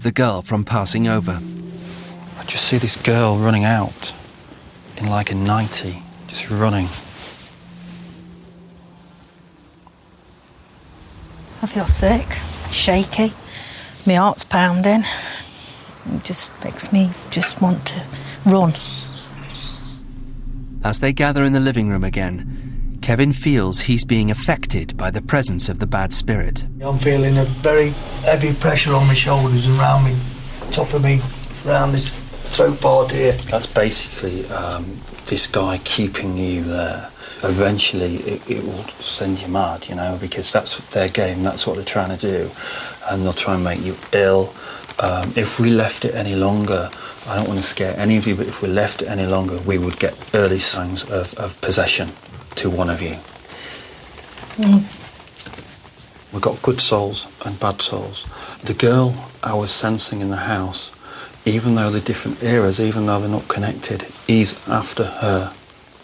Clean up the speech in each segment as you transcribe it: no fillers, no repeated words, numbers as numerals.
the girl from passing over. I just see this girl running out in like a 90, just running. I feel sick, shaky, my heart's pounding. It just makes me just want to run. As they gather in the living room again, Kevin feels he's being affected by the presence of the bad spirit. I'm feeling a very heavy pressure on my shoulders and around me, top of me, around this throat part here. That's basically this guy keeping you there. Eventually it will send you mad, you know, because that's their game, that's what they're trying to do, and they'll try and make you ill. If we left it any longer, I don't want to scare any of you, but if we left it any longer, we would get early signs of possession to one of you. We've got good souls and bad souls. The girl I was sensing in the house, even though they're different eras, even though they're not connected, he's after her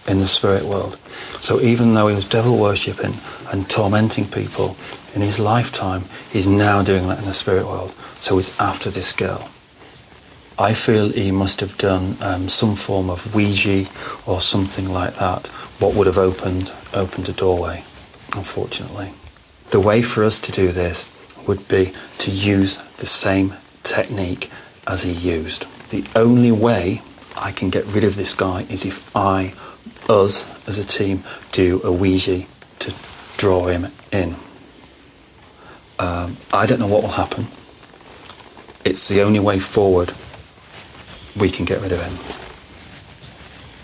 in the spirit world. So even though he was devil worshipping and tormenting people in his lifetime, he's now doing that in the spirit world. So he's after this girl. I feel he must have done some form of Ouija or something like that, what would have opened a doorway, unfortunately. The way for us to do this would be to use the same technique as he used. The only way I can get rid of this guy is if us as a team, do a Ouija to draw him in. I don't know what will happen. It's the only way forward we can get rid of him.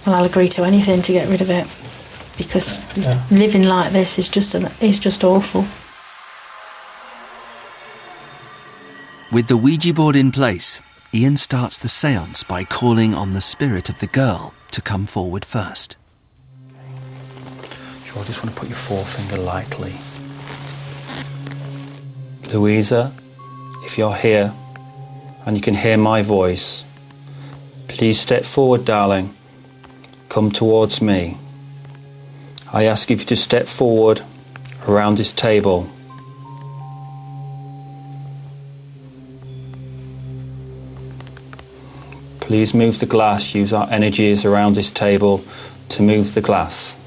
Well, I'll agree to anything to get rid of it, because living like this is just awful. With the Ouija board in place, Ian starts the séance by calling on the spirit of the girl to come forward first. Sure, I just want to put your forefinger lightly. Louisa, if you're here and you can hear my voice, please step forward, darling. Come towards me. I ask you to step forward around this table. Please move the glass. Use our energies around this table to move the glass.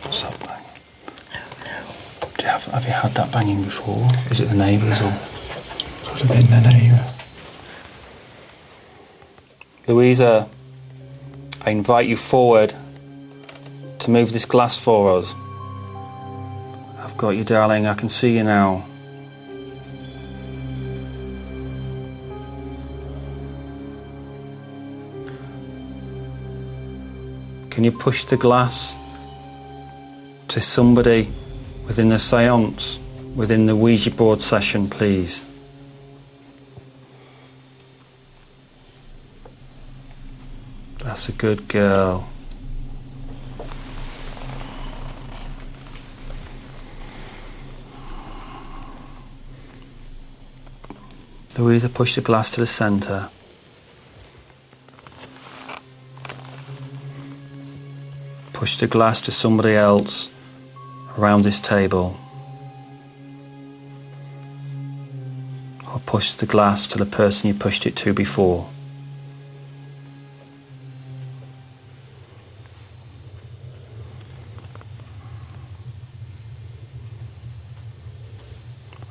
What's that bang? Have you had that banging before? Is it the neighbours or? Could have been the neighbour. Louisa, I invite you forward to move this glass for us. I've got you, darling. I can see you now. Can you push the glass to somebody within the séance, within the Ouija board session, please? That's a good girl. Louisa, push the glass to the centre. Push the glass to somebody else around this table. Or push the glass to the person you pushed it to before.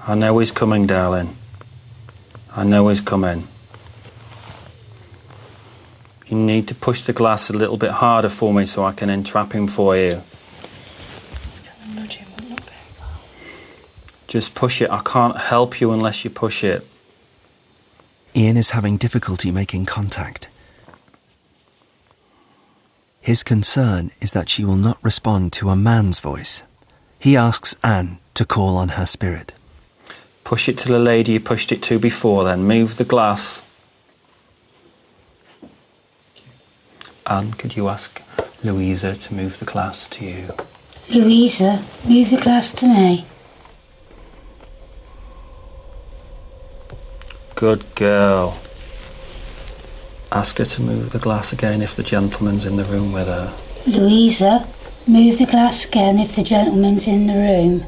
I know he's coming, darling. I know he's coming. You need to push the glass a little bit harder for me so I can entrap him for you. Just push it. I can't help you unless you push it. Ian is having difficulty making contact. His concern is that she will not respond to a man's voice. He asks Anne to call on her spirit. Push it to the lady you pushed it to before, then move the glass. Anne, could you ask Louisa to move the glass to you? Louisa, move the glass to me. Good girl. ask her to move the glass again if the gentleman's in the room with her. Louisa, move the glass again if the gentleman's in the room.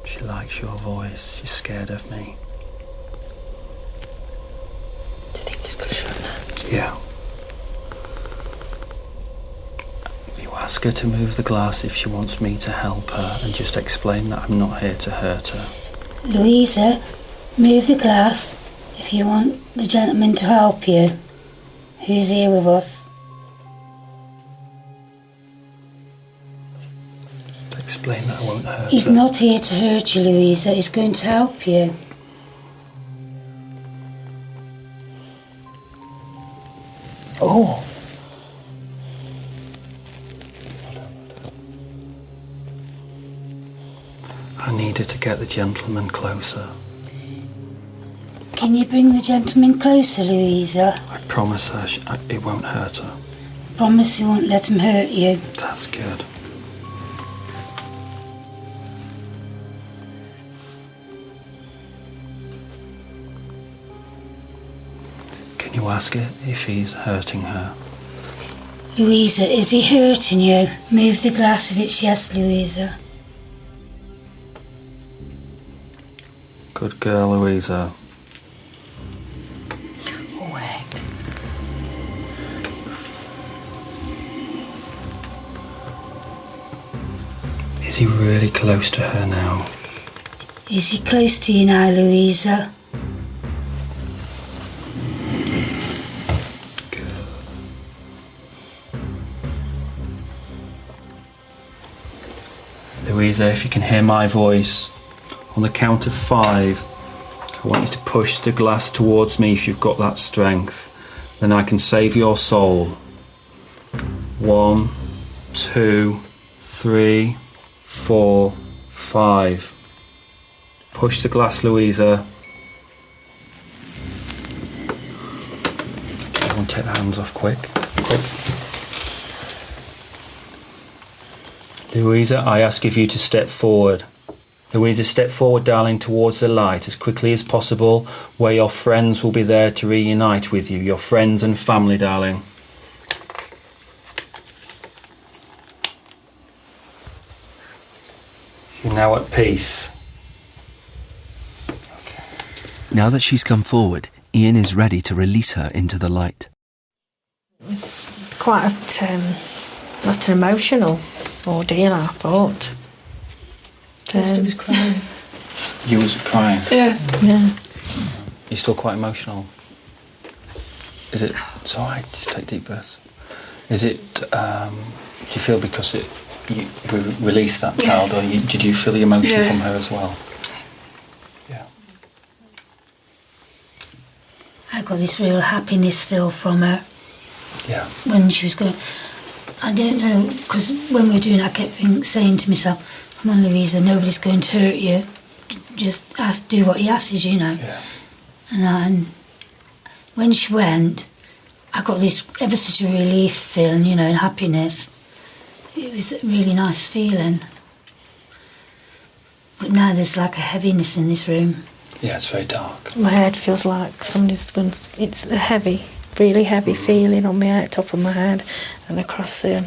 She likes your voice. She's scared of me. Do you think he's going to show that? Yeah. You ask her to move the glass if she wants me to help her, and just explain that I'm not here to hurt her. Louisa, move the glass if you want the gentleman to help you. Who's here with us? Explain that I won't hurt He's her. not here to hurt you, Louisa. He's going to help you. Oh, I needed to get the gentleman closer. Can you bring the gentleman closer, Louisa? I promise her it won't hurt her. Promise you won't let him hurt you. That's good. Can you ask it if he's hurting her? Louisa, is he hurting you? Move the glass if it's yes, Louisa. Good girl, Louisa. Oh, heck. Is he really close to her now? Is he close to you now, Louisa? Louisa, if you can hear my voice, on the count of 5, I want you to push the glass towards me if you've got that strength. Then I can save your soul. 1, 2, 3, 4, 5. Push the glass, Louisa. Everyone take the hands off quick. Quick. Louisa, I ask of you to step forward. Louisa, step forward, darling, towards the light as quickly as possible, where your friends will be there to reunite with you, your friends and family, darling. You're now at peace. Now that she's come forward, Ian is ready to release her into the light. It's quite not an emotional ordeal, I thought. He was crying. You was crying. Yeah. Yeah. You're still quite emotional. Is it? It's all right. Just take deep breaths. Is it? Do you feel because we released that child, or did you feel the emotion from her as well? Yeah. I got this real happiness feel from her Yeah. when she was going. I don't know, because when we were doing it, I kept saying to myself, come on, Louisa, nobody's going to hurt you. Just do what he asks, you know. Yeah. And when she went, I got this ever such a relief feeling, you know, and happiness. It was a really nice feeling. But now there's like a heaviness in this room. Yeah, it's very dark. My head feels like somebody's going to... It's a heavy, really heavy feeling on my top of my head and across the